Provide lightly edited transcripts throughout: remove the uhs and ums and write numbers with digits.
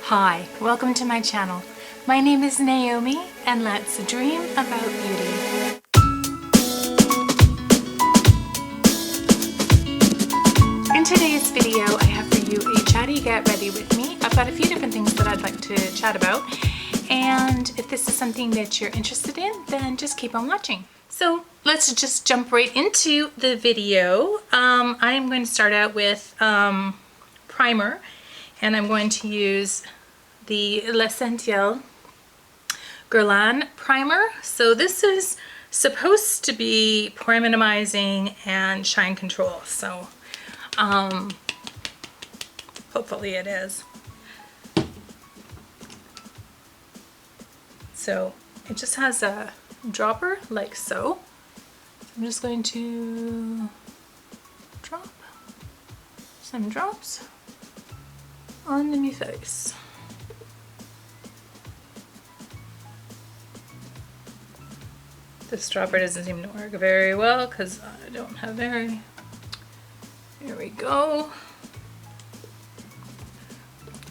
Hi, welcome to my channel. My name is Naomi and let's dream about beauty. In today's video, I have for you a chatty get ready with me. I've got a few different things that I'd like to chat about, and if this is something that you're interested in, then just keep on watching. So let's just jump right into the video. I'm going to start out with primer, and I'm going to use the L'Essentiel Guerlain primer. So this is supposed to be pore minimizing and shine control. So hopefully it is. So it just has a dropper like so. I'm just going to drop some drops on my face. This dropper doesn't seem to work very well because I don't have very. Here we go.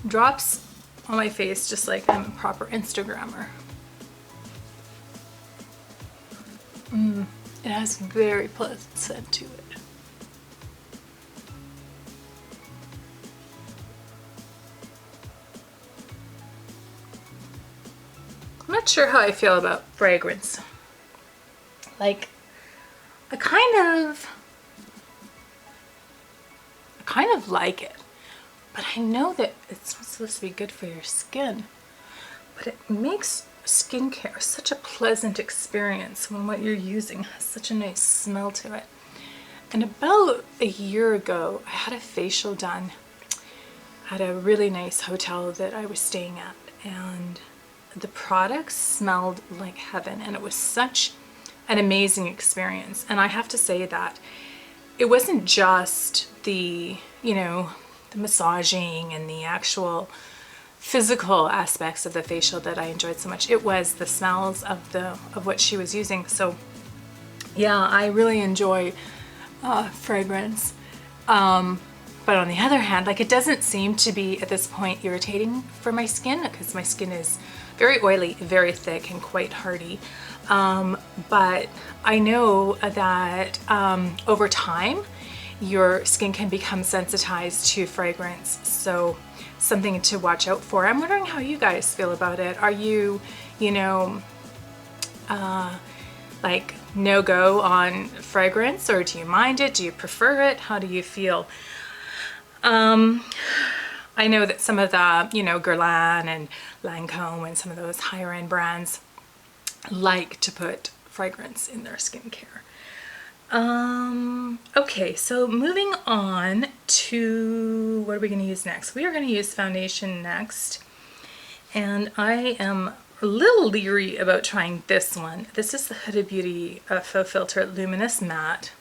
Drops on my face just like I'm a proper Instagrammer. It has very pleasant scent to it. I'm not sure how I feel about fragrance. Like, I kind of like it, but I know that it's not supposed to be good for your skin, but it makes skincare such a pleasant experience when what you're using has such a nice smell to it. And about a year ago, I had a facial done at a really nice hotel that I was staying at, and the products smelled like heaven, and it was such an amazing experience. And I have to say that it wasn't just the, the massaging and the actual physical aspects of the facial that I enjoyed so much. It was the smells of what she was using. So yeah, I really enjoy fragrance. But on the other hand, like, it doesn't seem to be at this point irritating for my skin, because my skin is very oily, very thick, and quite hardy. But I know that over time, your skin can become sensitized to fragrance. So something to watch out for. I'm wondering how you guys feel about it. Are you, like no-go on fragrance, or do you mind it? Do you prefer it? How do you feel? I know that some of the, Guerlain and Lancome and some of those higher end brands like to put fragrance in their skincare. Okay, so moving on to, what are we going to use next? We are going to use foundation next, and I am a little leery about trying this one. This is the Huda Beauty Faux Filter Luminous Matte,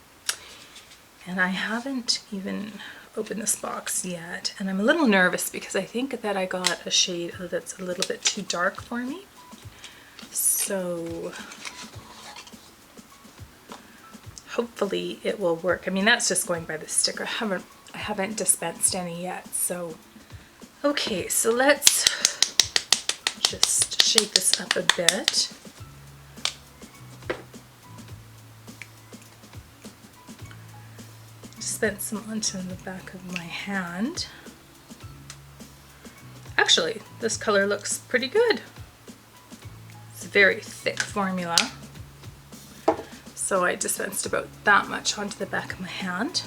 and I haven't even opened this box yet, and I'm a little nervous because I think that I got a shade that's a little bit too dark for me. So hopefully it will work. I mean, that's just going by the sticker. I haven't dispensed any yet. So okay, so let's just shake this up a bit. Dispense some onto the back of my hand. Actually, this color looks pretty good. It's a very thick formula. So I dispensed about that much onto the back of my hand.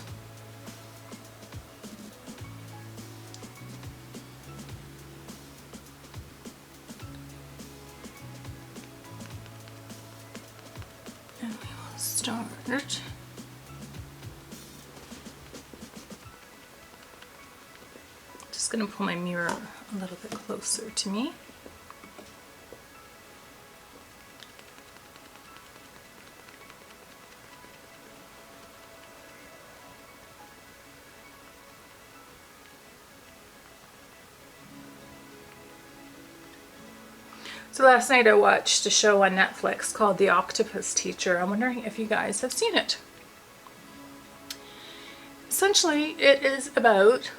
And we will start. Just going to pull my mirror a little bit closer to me. So last night I watched a show on Netflix called The Octopus Teacher. I'm wondering if you guys have seen it. Essentially, it is about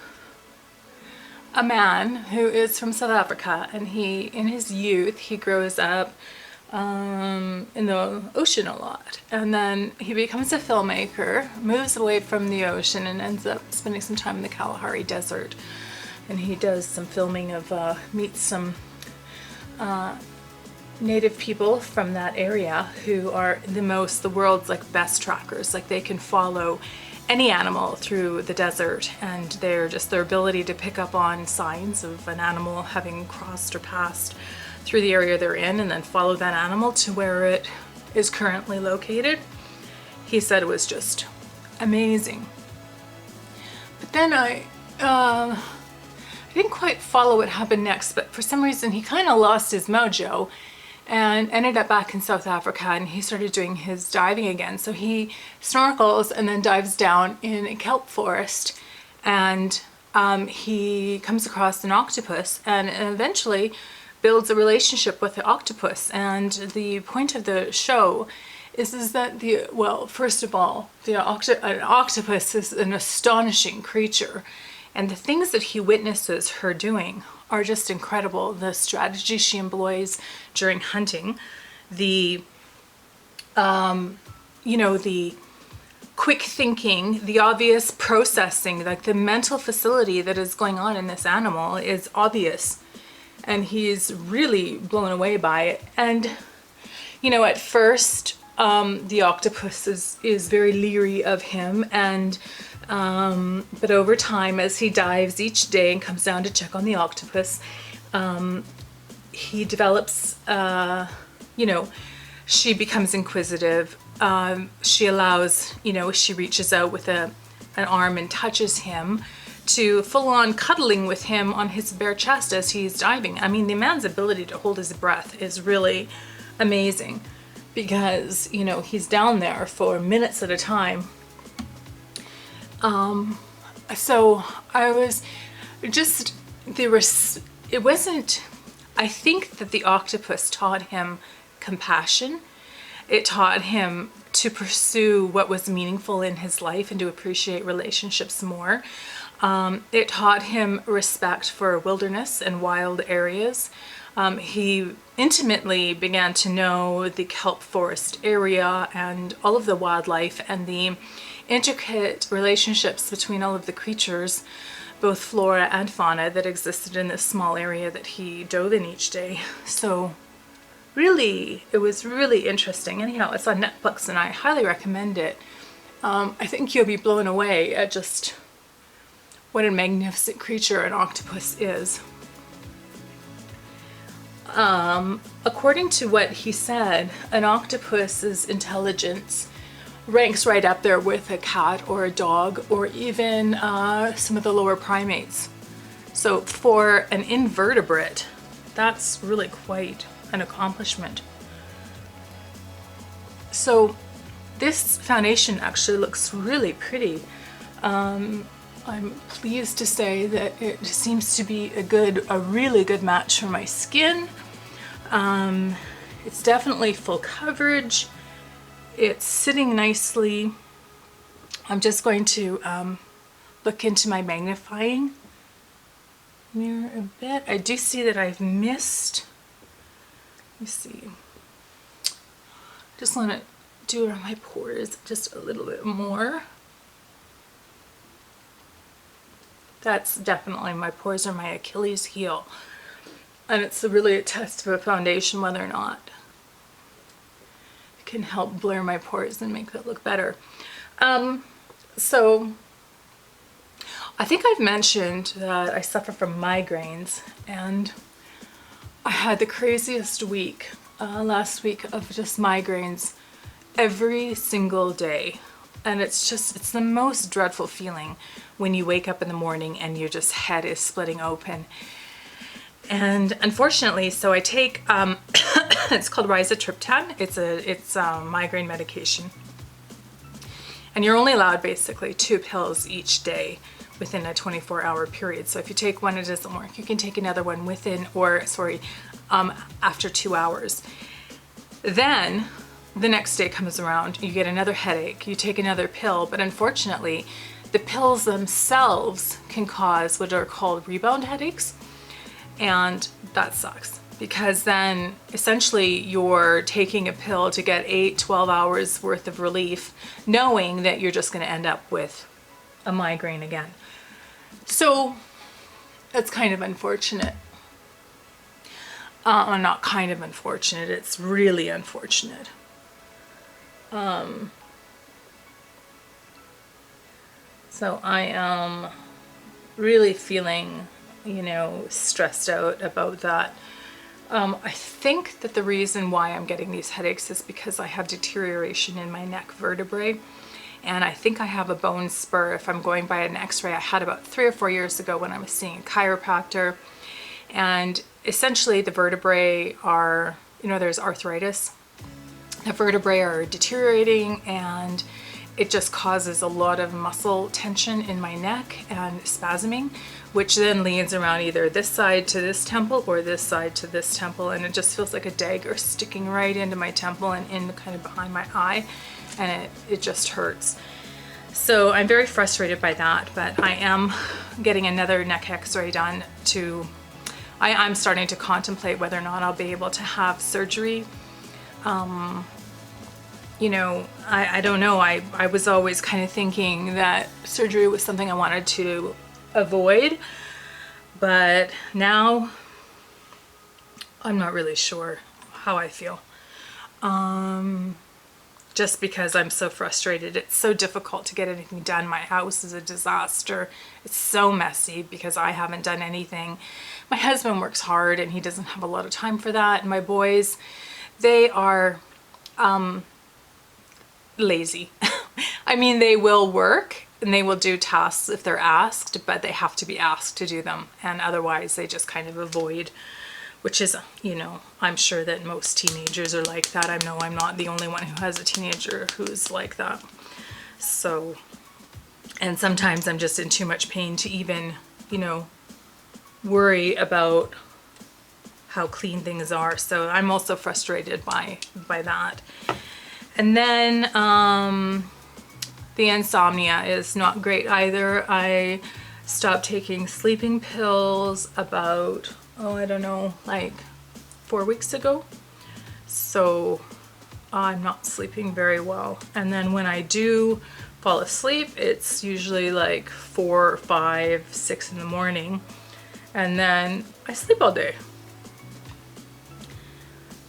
a man who is from South Africa, and in his youth, he grows up in the ocean a lot, and then he becomes a filmmaker, moves away from the ocean, and ends up spending some time in the Kalahari Desert. And he does some filming of meets some native people from that area who are the world's like best trackers. Like they can follow any animal through the desert, and their ability to pick up on signs of an animal having crossed or passed through the area they're in, and then follow that animal to where it is currently located. He said it was just amazing. But then I didn't quite follow what happened next, but for some reason he kind of lost his mojo and ended up back in South Africa, and he started doing his diving again. So he snorkels and then dives down in a kelp forest, and he comes across an octopus and eventually builds a relationship with the octopus. And the point of the show is that first of all, an octopus is an astonishing creature, and the things that he witnesses her doing are just incredible. The strategy she employs during hunting, the the quick thinking, the obvious processing, like the mental facility that is going on in this animal is obvious. And he's really blown away by it. And, at first, the octopus is very leery of him, and but over time, as he dives each day and comes down to check on the octopus, he develops, she becomes inquisitive. She allows, she reaches out with an arm and touches him, to full-on cuddling with him on his bare chest as he's diving. I mean, the man's ability to hold his breath is really amazing, because, he's down there for minutes at a time. So I was just, I think that the octopus taught him compassion. It taught him to pursue what was meaningful in his life and to appreciate relationships more. It taught him respect for wilderness and wild areas. He intimately began to know the kelp forest area and all of the wildlife and the intricate relationships between all of the creatures, both flora and fauna, that existed in this small area that he dove in each day. So really, it was really interesting. Anyhow, it's on Netflix and I highly recommend it. I think you'll be blown away at just what a magnificent creature an octopus is. According to what he said, an octopus's intelligence ranks right up there with a cat or a dog, or even some of the lower primates. So for an invertebrate, that's really quite an accomplishment. So this foundation actually looks really pretty. I'm pleased to say that it seems to be a really good match for my skin. It's definitely full coverage. It's sitting nicely. I'm just going to look into my magnifying mirror a bit. I do see that I've missed, let me see. Just want to do it on my pores just a little bit more. That's definitely, my pores are my Achilles heel. And it's really a test of a foundation whether or not it can help blur my pores and make that look better. So I think I've mentioned that I suffer from migraines, and I had the craziest week last week of just migraines every single day. And it's the most dreadful feeling when you wake up in the morning and your just head is splitting open. And unfortunately, so I take, it's called Rhizotriptan. It's a migraine medication. And you're only allowed basically 2 pills each day within a 24-hour period. So if you take one, it doesn't work. You can take another one after 2 hours. Then the next day comes around, you get another headache, you take another pill, but unfortunately the pills themselves can cause what are called rebound headaches, and that sucks because then essentially you're taking a pill to get 8-12 hours worth of relief, knowing that you're just going to end up with a migraine again. So that's kind of unfortunate. Not kind of unfortunate, it's really unfortunate. So I am really feeling, you know, stressed out about that. I think that the reason why I'm getting these headaches is because I have deterioration in my neck vertebrae. And I think I have a bone spur. If I'm going by an x-ray, I had about 3 or 4 years ago when I was seeing a chiropractor. And essentially the vertebrae are, you know, there's arthritis. The vertebrae are deteriorating and it just causes a lot of muscle tension in my neck and spasming, which then leads around either this side to this temple or this side to this temple. And it just feels like a dagger sticking right into my temple and in kind of behind my eye. And it just hurts. So I'm very frustrated by that, but I am getting another neck x-ray done to, I'm starting to contemplate whether or not I'll be able to have surgery. You know, I don't know. I was always kind of thinking that surgery was something I wanted to avoid, but now I'm not really sure how I feel. Just because I'm so frustrated. It's so difficult to get anything done. My house is a disaster. It's so messy because I haven't done anything. My husband works hard and he doesn't have a lot of time for that. And my boys, they are lazy. I mean, they will work and they will do tasks if they're asked, but they have to be asked to do them. And otherwise they just kind of avoid, which is, you know, I'm sure that most teenagers are like that. I know I'm not the only one who has a teenager who's like that. So, and sometimes I'm just in too much pain to even, you know, worry about how clean things are. So I'm also frustrated by that. And then the insomnia is not great either. I stopped taking sleeping pills about, I don't know, like 4 weeks ago. So I'm not sleeping very well. And then when I do fall asleep, it's usually like 4, 5, 6 in the morning. And then I sleep all day,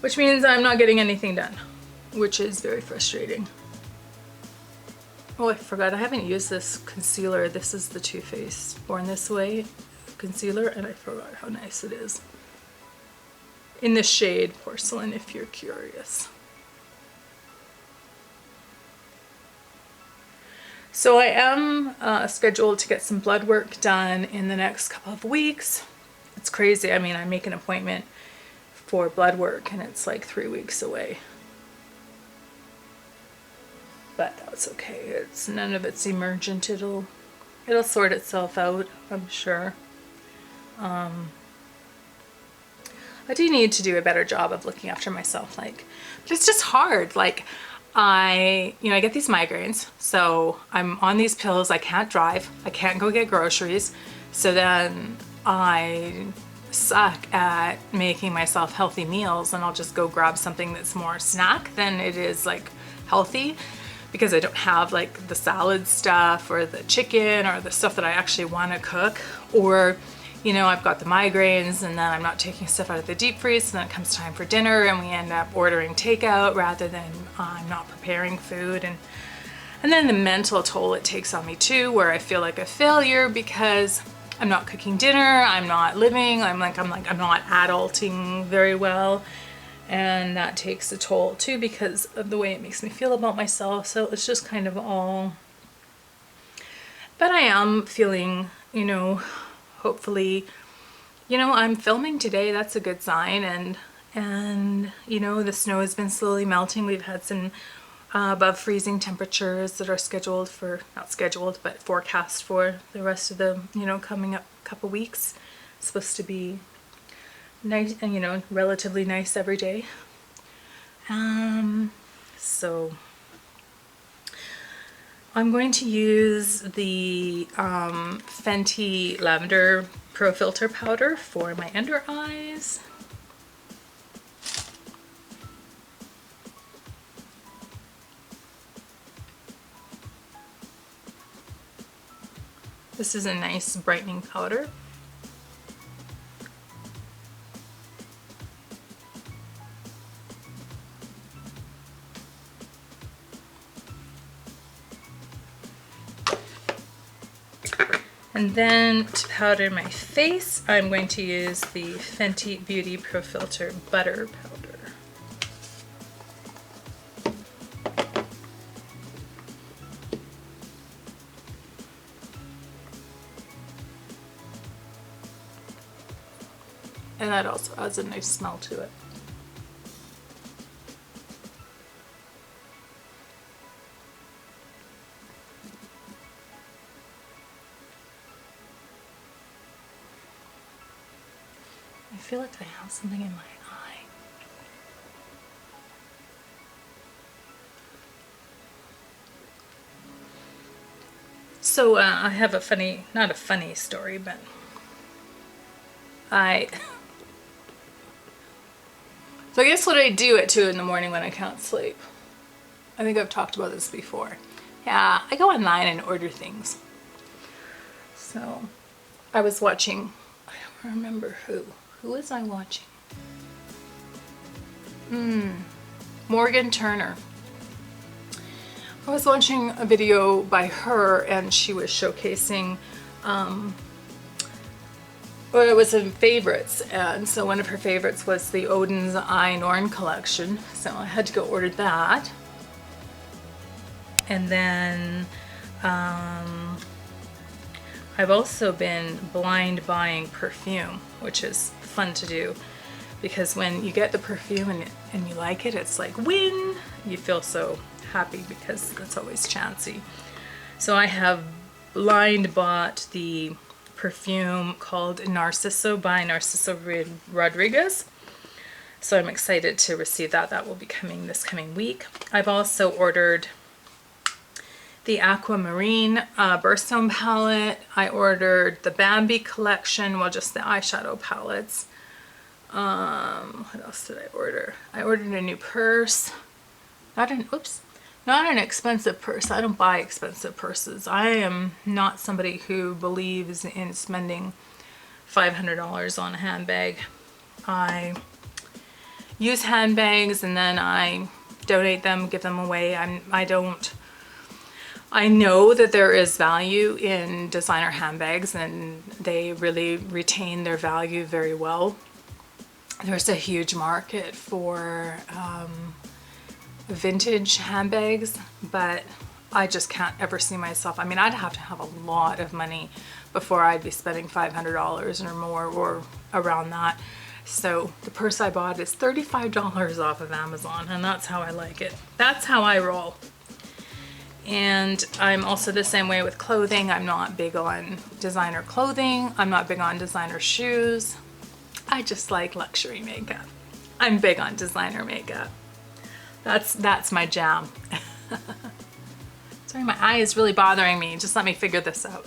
which means I'm not getting anything done, which is very frustrating. Oh, I forgot, I haven't used this concealer. This is the Too Faced Born This Way concealer, and I forgot how nice it is. In the shade Porcelain, if you're curious. So I am scheduled to get some blood work done in the next couple of weeks. It's crazy. I mean, I make an appointment for blood work and it's like 3 weeks away. But that's okay. It's none of it's emergent. It'll sort itself out, I'm sure. I do need to do a better job of looking after myself, like, but it's just hard. Like, I get these migraines, so I'm on these pills. I can't drive. I can't go get groceries. So then I suck at making myself healthy meals, and I'll just go grab something that's more snack than it is like healthy, because I don't have like the salad stuff or the chicken or the stuff that I actually want to cook. Or, you know, I've got the migraines and then I'm not taking stuff out of the deep freeze, and then it comes time for dinner and we end up ordering takeout rather than I'm not preparing food. And then the mental toll it takes on me too, where I feel like a failure because I'm not cooking dinner, I'm not living, I'm not adulting very well. And that takes a toll too because of the way it makes me feel about myself. So it's just kind of all, but I am feeling, you know, hopefully, you know, I'm filming today. That's a good sign. And you know, the snow has been slowly melting. We've had some above freezing temperatures that are scheduled for, not scheduled, but forecast for the rest of the, you know, coming up couple weeks. It's supposed to be nice and, you know, relatively nice every day. So I'm going to use the Fenty Lavender Pro Filter Powder for my under eyes. This is a nice brightening powder. And then to powder my face, I'm going to use the Fenty Beauty Pro Filter Butter Powder. And that also adds a nice smell to it. I feel like I have something in my eye. So I have a funny, not a funny story, but so I guess what I do at 2 in the morning when I can't sleep. I think I've talked about this before. Yeah, I go online and order things. So I was watching, I don't remember who. Who was I watching? Morgan Turner. I was watching a video by her and she was showcasing, well, it was in favorites, and so one of her favorites was the Odin's Eye Norn collection, so I had to go order that. And then I've also been blind buying perfume, which is fun to do because when you get the perfume and you like it, it's like win! You feel so happy because that's always chancy. So I have blind bought the perfume called Narciso by Narciso Rodriguez. So I'm excited to receive that. That will be coming this coming week. I've also ordered the Aquamarine Birthstone palette. I ordered the Bambi collection, well, just the eyeshadow palettes. What else did I order? I ordered a new purse. Not an expensive purse. I don't buy expensive purses. I am not somebody who believes in spending $500 on a handbag. I use handbags and then I donate them, give them away. I know that there is value in designer handbags and they really retain their value very well. There's a huge market for vintage handbags, but I just can't ever see myself. I mean, I'd have to have a lot of money before I'd be spending $500 or more or around that. So the purse I bought is $35 off of Amazon, and that's how I like it. That's how I roll. And I'm also the same way with clothing. I'm not big on designer clothing. I'm not big on designer shoes. I just like luxury makeup. I'm big on designer makeup. That's my jam. Sorry, my eye is really bothering me. Just let me figure this out.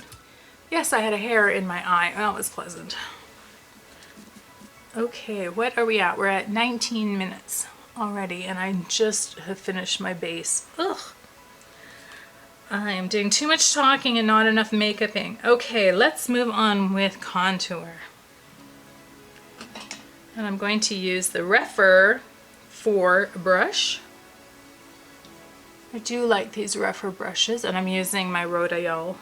Yes, I had a hair in my eye. That was pleasant. Okay, what are we at? We're at 19 minutes already, and I just have finished my base. Ugh. I am doing too much talking and not enough makeuping. Okay, let's move on with contour. And I'm going to use the Refer 4 brush. I do like these Refer brushes, and I'm using my Rodale.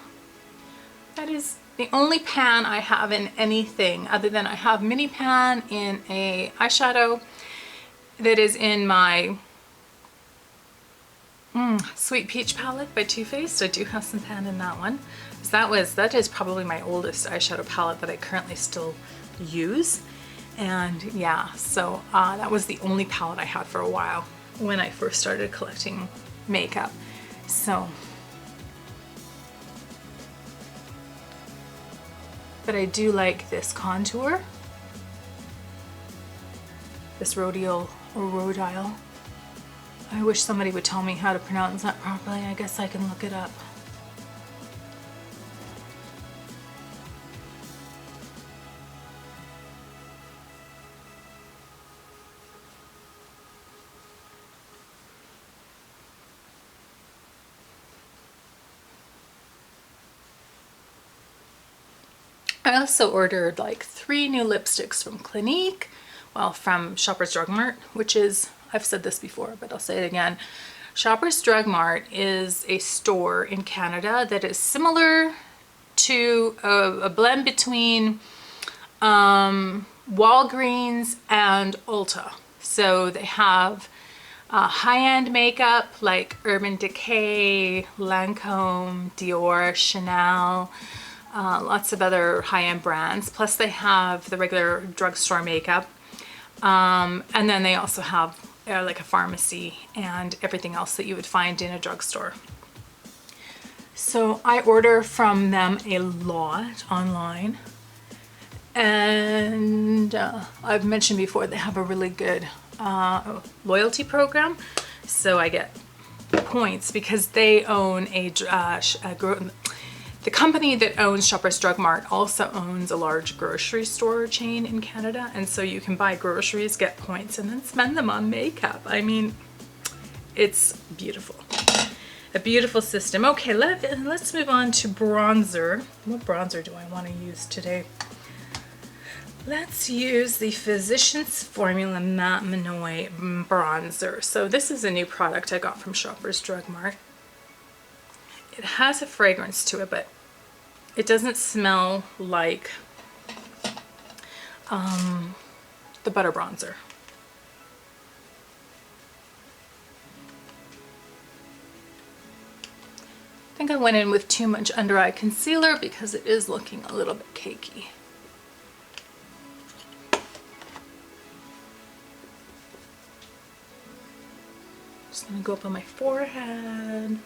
That is the only pan I have in anything other than I have mini pan in a eyeshadow that is in my Sweet Peach palette by Too Faced. I do have some pan in that one. So that is probably my oldest eyeshadow palette that I currently still use. And yeah, so that was the only palette I had for a while when I first started collecting makeup. So, but I do like this contour, this Rodale or Rodile. I wish somebody would tell me how to pronounce that properly. I guess I can look it up. I also ordered like 3 new lipsticks from Clinique, well, from Shoppers Drug Mart, which is, I've said this before, but I'll say it again. Shoppers Drug Mart is a store in Canada that is similar to a blend between Walgreens and Ulta. So they have high-end makeup like Urban Decay, Lancome, Dior, Chanel, lots of other high-end brands. Plus they have the regular drugstore makeup. And then they also have like a pharmacy and everything else that you would find in a drugstore. So I order from them a lot online. And I've mentioned before, they have a really good loyalty program. So I get points because they own the company that owns Shoppers Drug Mart also owns a large grocery store chain in Canada. And so you can buy groceries, get points, and then spend them on makeup. I mean, it's beautiful. A beautiful system. Okay, let's move on to bronzer. What bronzer do I want to use today? Let's use the Physicians Formula Matte Monoi Bronzer. So this is a new product I got from Shoppers Drug Mart. It has a fragrance to it, but it doesn't smell like the butter bronzer. I think I went in with too much under eye concealer because it is looking a little bit cakey. Just gonna go up on my forehead.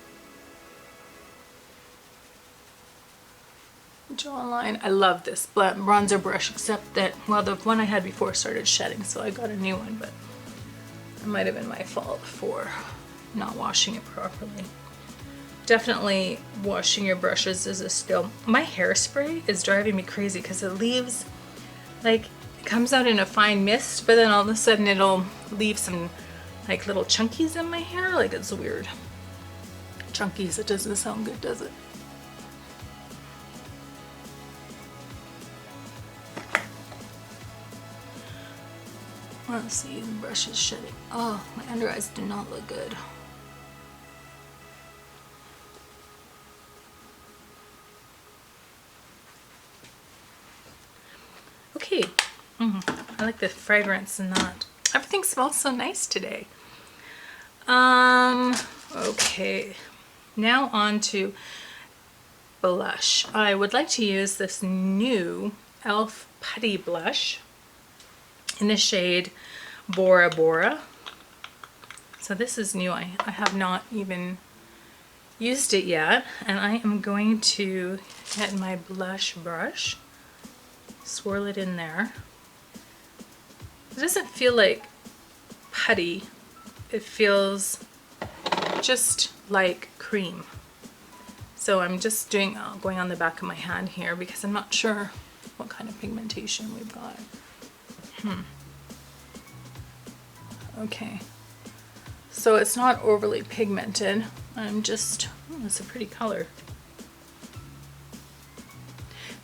Jawline. I love this bronzer brush, except that, well, the one I had before started shedding, so I got a new one, but it might have been my fault for not washing it properly. Definitely washing your brushes is a skill. My hairspray is driving me crazy because it leaves, like, it comes out in a fine mist, but then all of a sudden it'll leave some like little chunkies in my hair. Like, it's weird. Chunkies, it doesn't sound good, does it? Let's see, the brush is shedding. Oh, my under eyes do not look good. Okay, I like the fragrance in that. Everything smells so nice today. Okay, now on to blush. I would like to use this new e.l.f. Putty Blush in the shade Bora Bora. So this is new. I have not even used it yet, and I am going to get my blush brush, swirl it in there. It doesn't feel like putty. It feels just like cream. So I'm just doing going on the back of my hand here because I'm not sure what kind of pigmentation we've got. Okay. So it's not overly pigmented. I'm just, it's a pretty color.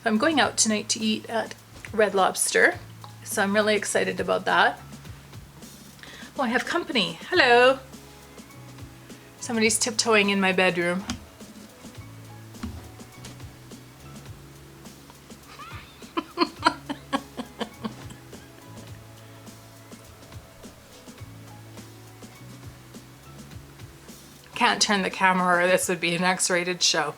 I'm going out tonight to eat at Red Lobster, so I'm really excited about that. Oh, I have company. Hello. Somebody's tiptoeing in my bedroom. Can't turn the camera or this would be an X-rated show.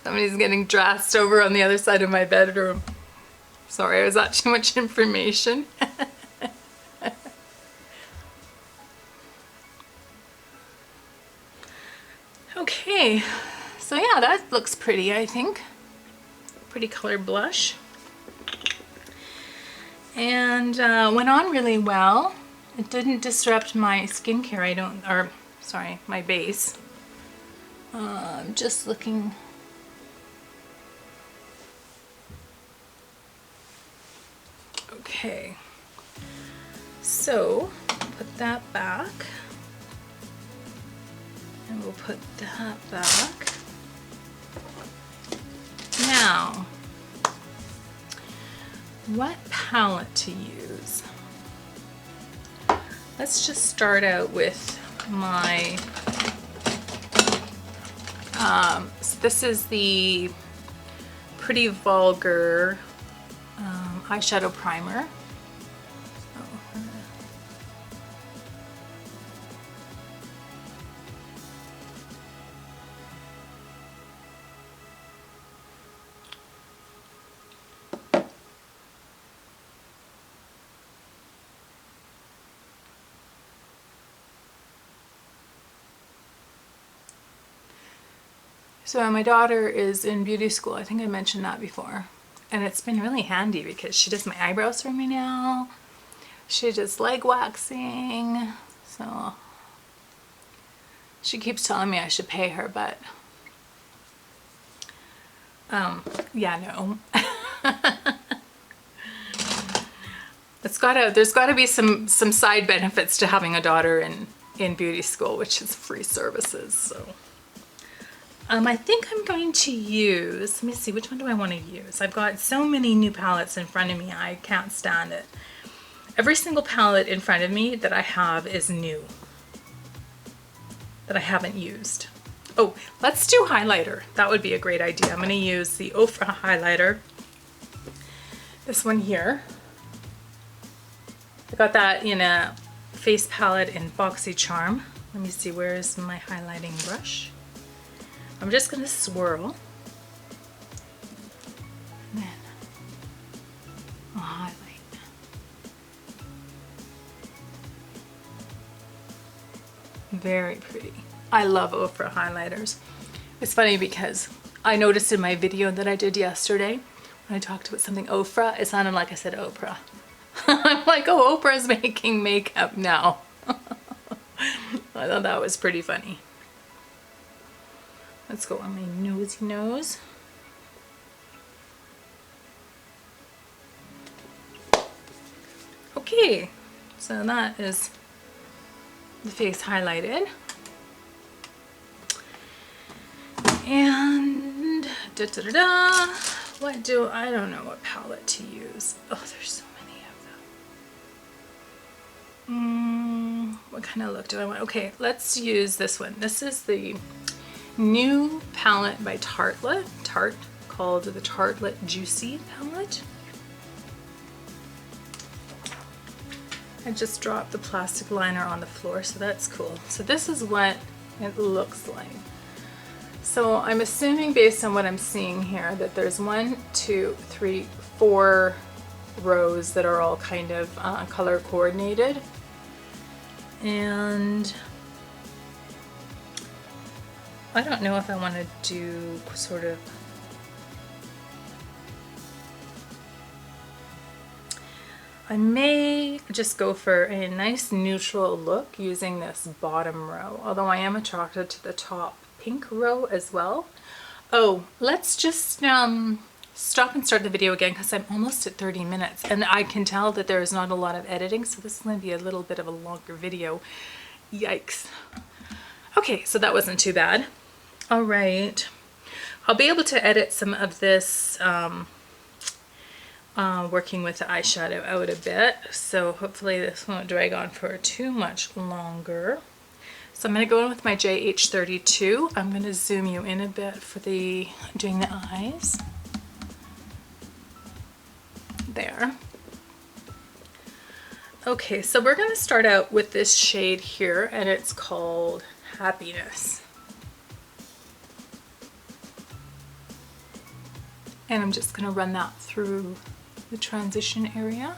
Somebody's getting dressed over on the other side of my bedroom. Sorry, was that too much information? Okay, so yeah, that looks pretty, I think. Pretty color blush. And went on really well. It didn't disrupt my skincare, my base. I'm just looking. Okay, so put that back, and we'll put that back. Now, what palette to use? Let's just start out with my, so this is the Pretty Vulgar eyeshadow primer. So my daughter is in beauty school. I think I mentioned that before. And it's been really handy because she does my eyebrows for me now. She does leg waxing. So she keeps telling me I should pay her, but yeah, no. There's gotta be some side benefits to having a daughter in beauty school, which is free services. So I think I'm going to use, let me see, which one do I want to use? I've got so many new palettes in front of me, I can't stand it. Every single palette in front of me that I have is new, that I haven't used. Oh, let's do highlighter. That would be a great idea. I'm going to use the Ofra highlighter. This one here. I got that in a face palette in Boxy Charm. Let me see, where is my highlighting brush? I'm just going to swirl, and then I'll highlight. Very pretty. I love Ofra highlighters. It's funny because I noticed in my video that I did yesterday, when I talked about something Ofra, it sounded like I said Oprah. I'm like, oh, Oprah's making makeup now. I thought that was pretty funny. Let's go on my nosy nose. Okay, so that is the face highlighted. And what do I don't know what palette to use. Oh, there's so many of them. What kind of look do I want? Okay, let's use this one. This is the new palette by Tartlet, called the Tartlet Juicy palette. I just dropped the plastic liner on the floor, so that's cool. So this is what it looks like. So I'm assuming based on what I'm seeing here that there's 1, 2, 3, 4 rows that are all kind of color coordinated. And I don't know if I want to do sort of I may just go for a nice neutral look using this bottom row, although I am attracted to the top pink row as well. Oh, let's just stop and start the video again because I'm almost at 30 minutes and I can tell that there is not a lot of editing, so this is going to be a little bit of a longer video. Yikes. Okay, so that wasn't too bad. All right, I'll be able to edit some of this working with the eyeshadow out a bit, so hopefully this won't drag on for too much longer. So I'm going to go in with my JH32. I'm going to zoom you in a bit for doing the eyes. There. Okay, so we're going to start out with this shade here, and it's called Happiness. And I'm just going to run that through the transition area.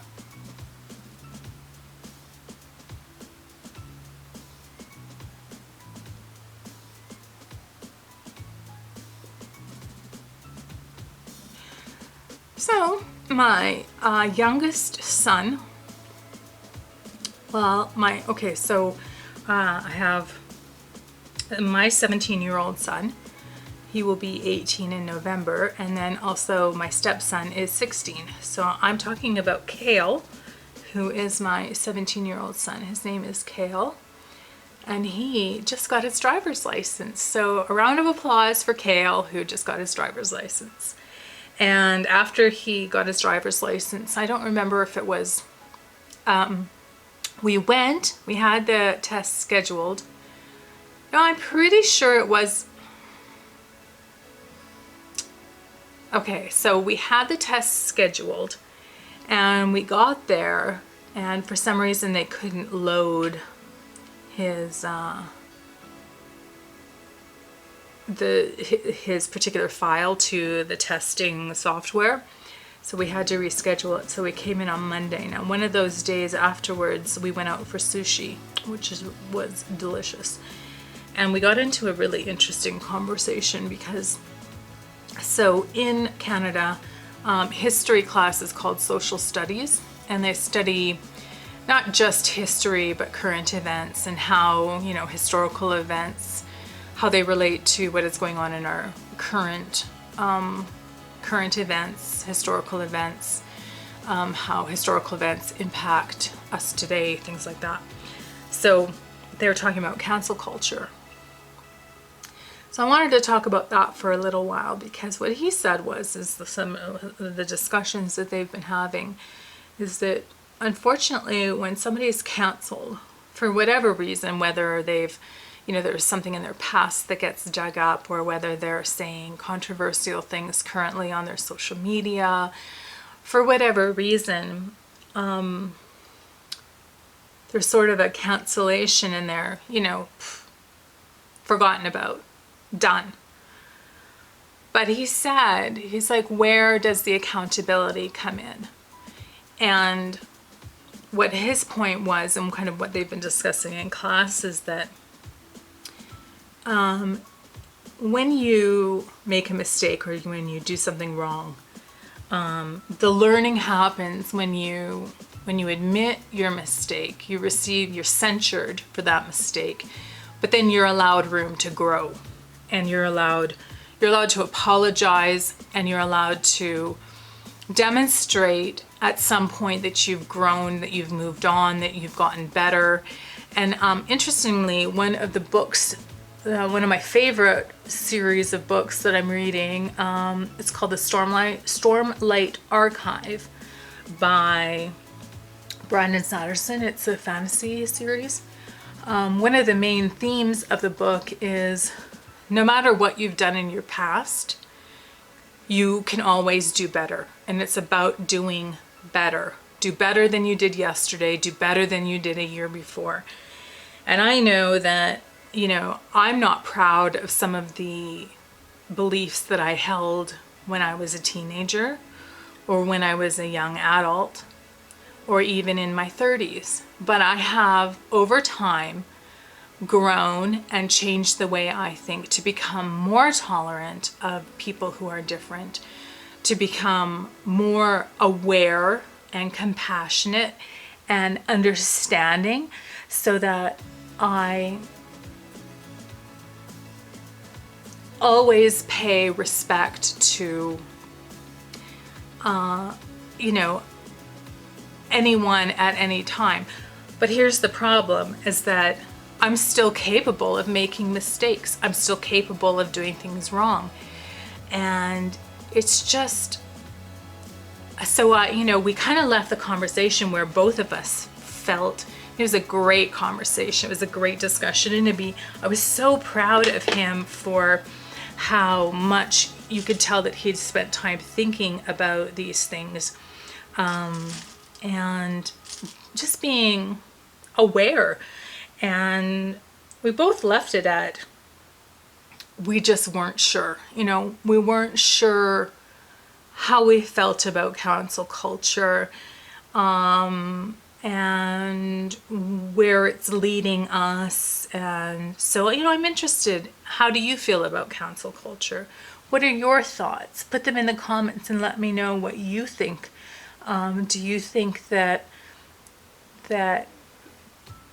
So my youngest son, well, I have my 17-year-old son. He will be 18 in November, and then also my stepson is 16. So I'm talking about Kale, who is my 17-year-old son. His name is Kale, and he just got his driver's license. So a round of applause for Kale, who just got his driver's license. And after he got his driver's license, I don't remember if it was, we had the test scheduled. No, I'm pretty sure it was, okay, so we had the test scheduled and we got there, and for some reason they couldn't load his his particular file to the testing software, so we had to reschedule it. So we came in on Monday. Now, one of those days afterwards, we went out for sushi, which was delicious, and we got into a really interesting conversation because, so in Canada, history class is called social studies, and they study not just history but current events and how, you know, historical events, how they relate to what is going on in our current events, historical events, how historical events impact us today, things like that. So they were talking about cancel culture. So I wanted to talk about that for a little while, because what he said some of the discussions that they've been having is that, unfortunately, when somebody is canceled for whatever reason, whether they've, you know, there's something in their past that gets dug up, or whether they're saying controversial things currently on their social media, for whatever reason, there's sort of a cancellation in there, you know, forgotten about, done. But he's like, where does the accountability come in? And what his point was, and kind of what they've been discussing in class, is that when you make a mistake or when you do something wrong, the learning happens when you admit your mistake. You're censured for that mistake, but then you're allowed room to grow, and you're allowed to apologize, and you're allowed to demonstrate at some point that you've grown, that you've moved on, that you've gotten better. And interestingly, one of the books, one of my favorite series of books that I'm reading, it's called the Stormlight Archive by Brandon Sanderson. It's a fantasy series. One of the main themes of the book is, no matter what you've done in your past, you can always do better. And it's about doing better. Do better than you did yesterday. Do better than you did a year before. And I know that, you know, I'm not proud of some of the beliefs that I held when I was a teenager, or when I was a young adult, or even in my 30s. But I have, over time, grown and changed the way I think to become more tolerant of people who are different, to become more aware and compassionate and understanding, so that I always pay respect to, you know, anyone at any time. But here's the problem, is that I'm still capable of making mistakes. I'm still capable of doing things wrong. And it's just, so you know, we kind of left the conversation where both of us felt it was a great conversation. It was a great discussion. And I was so proud of him for how much you could tell that he'd spent time thinking about these things, and just being aware. And we both left it at, we just weren't sure. You know, we weren't sure how we felt about cancel culture, and where it's leading us. And so, you know, I'm interested. How do you feel about cancel culture? What are your thoughts? Put them in the comments and let me know what you think. Do you think that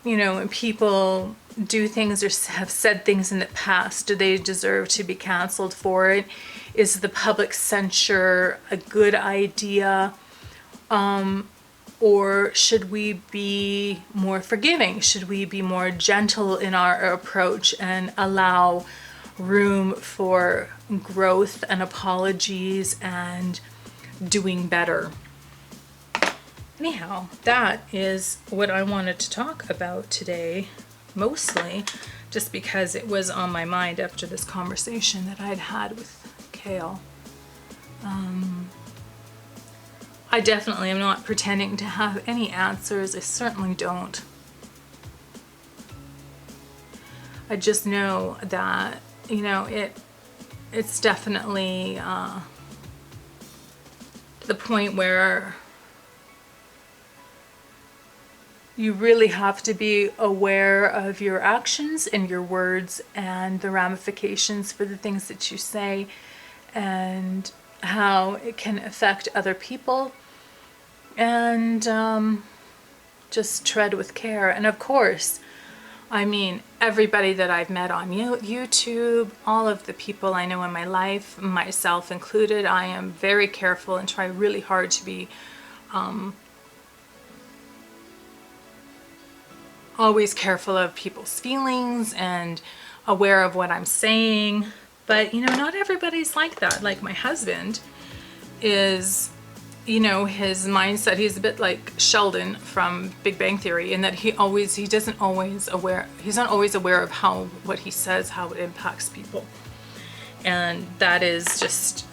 you know, when people do things or have said things in the past, do they deserve to be canceled for it? Is the public censure a good idea? Or should we be more forgiving? Should we be more gentle in our approach and allow room for growth and apologies and doing better. Anyhow, that is what I wanted to talk about today, mostly just because it was on my mind after this conversation that I'd had with Kale. I definitely am not pretending to have any answers. I certainly don't. I just know that, you know, it's definitely to the point where you really have to be aware of your actions and your words and the ramifications for the things that you say and how it can affect other people, and just tread with care. And of course, I mean, everybody that I've met on YouTube, all of the people I know in my life, myself included, I am very careful and try really hard to be always careful of people's feelings and aware of what I'm saying. But, you know, not everybody's like that. Like my husband is, you know, his mindset, he's a bit like Sheldon from Big Bang Theory, in that he's not always aware of how what he says, how it impacts people. And that is just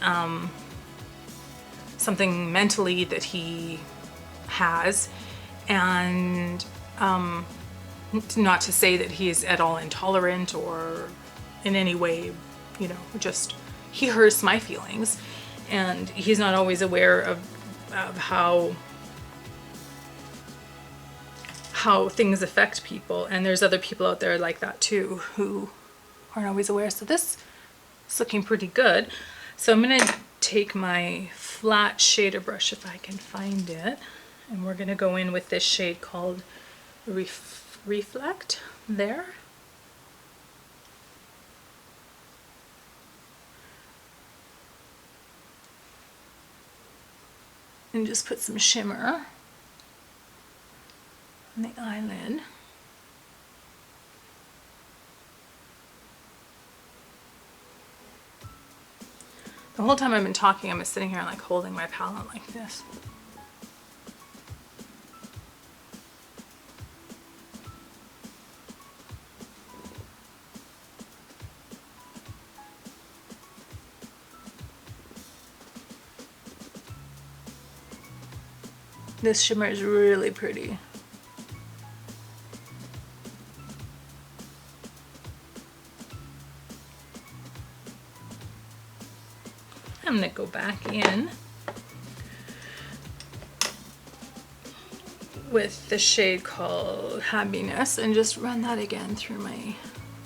something mentally that he has. And not to say that he is at all intolerant or in any way, you know, just he hurts my feelings, and he's not always aware of how things affect people. And there's other people out there like that too who aren't always aware. So this is looking pretty good. So I'm gonna take my flat shader brush if I can find it, and we're gonna go in with this shade called Reflect there. And just put some shimmer on the eyelid. The whole time I've been talking, I'm sitting here like holding my palette like this. This shimmer is really pretty. I'm gonna go back in with the shade called Happiness and just run that again through my,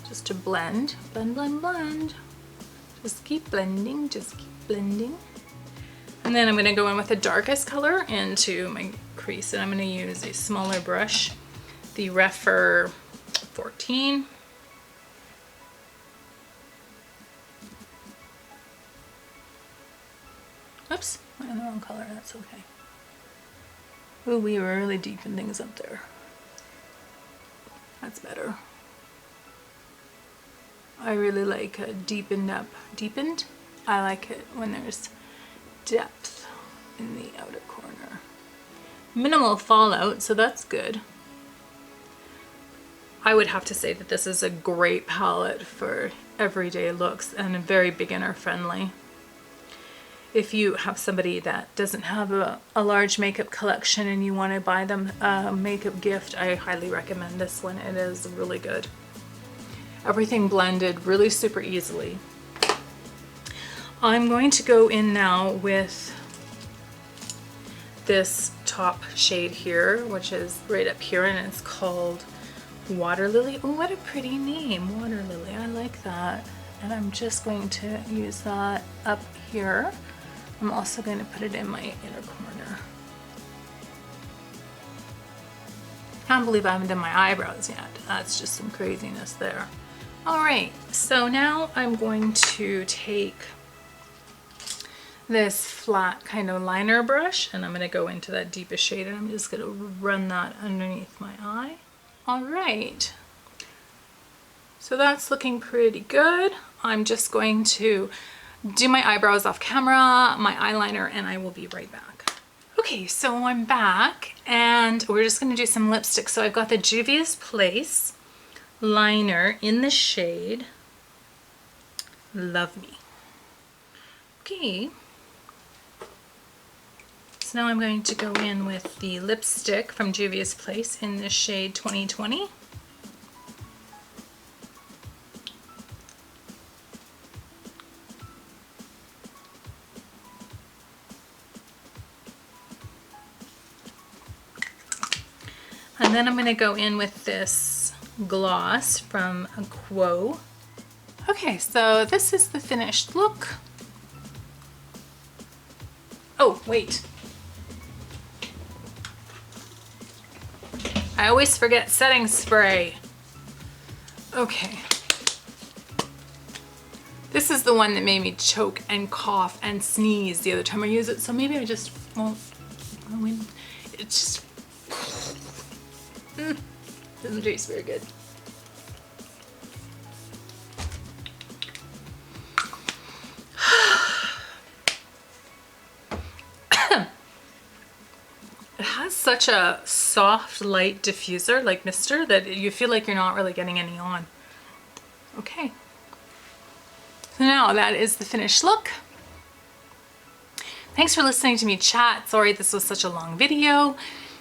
just to blend, blend. Just keep blending, just keep blending. And then I'm going to go in with the darkest color into my crease, and I'm going to use a smaller brush, the Refer 14. Oops, I'm in the wrong color, that's okay. Ooh, we were really deeping things up there. That's better. I really like a deepened. I like it when there's depth in the outer corner. Minimal fallout, so that's good. I would have to say that this is a great palette for everyday looks and very beginner friendly. If you have somebody that doesn't have a large makeup collection and you want to buy them a makeup gift, I highly recommend this one. It is really good. Everything blended really super easily. I'm going to go in now with this top shade here, which is right up here, and it's called Water Lily. Oh, what a pretty name, Water Lily. I like that. And I'm just going to use that up here. I'm also going to put it in my inner corner. Can't believe I haven't done my eyebrows yet. That's just some craziness there. All right, so now I'm going to take this flat kind of liner brush, and I'm going to go into that deepest shade, and I'm just going to run that underneath my eye. All right, so that's looking pretty good. I'm just going to do my eyebrows off camera, my eyeliner, and I will be right back. Okay, so I'm back and we're just gonna do some lipstick. So I've got the Juvia's Place liner in the shade Love Me. Okay. So now I'm going to go in with the lipstick from Juvia's Place in the shade 2020. And then I'm going to go in with this gloss from Faux. Okay, so this is the finished look. Oh, wait. I always forget setting spray. Okay. This is the one that made me choke and cough and sneeze the other time I used it, so maybe I just won't. It just doesn't taste very good. It has such a soft, light diffuser, like mister, that you feel like you're not really getting any on. Okay. So now that is the finished look. Thanks for listening to me chat. Sorry this was such a long video.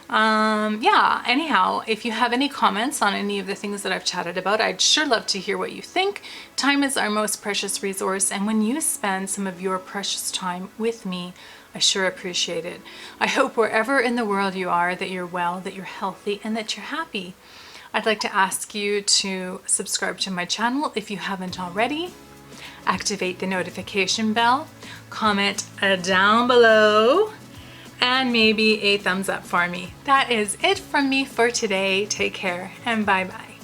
Yeah, anyhow, if you have any comments on any of the things that I've chatted about, I'd sure love to hear what you think. Time is our most precious resource, and when you spend some of your precious time with me, I sure appreciate it. I hope wherever in the world you are that you're well, that you're healthy, and that you're happy. I'd like to ask you to subscribe to my channel if you haven't already. Activate the notification bell, comment down below, and maybe a thumbs up for me. That is it from me for today. Take care and bye-bye.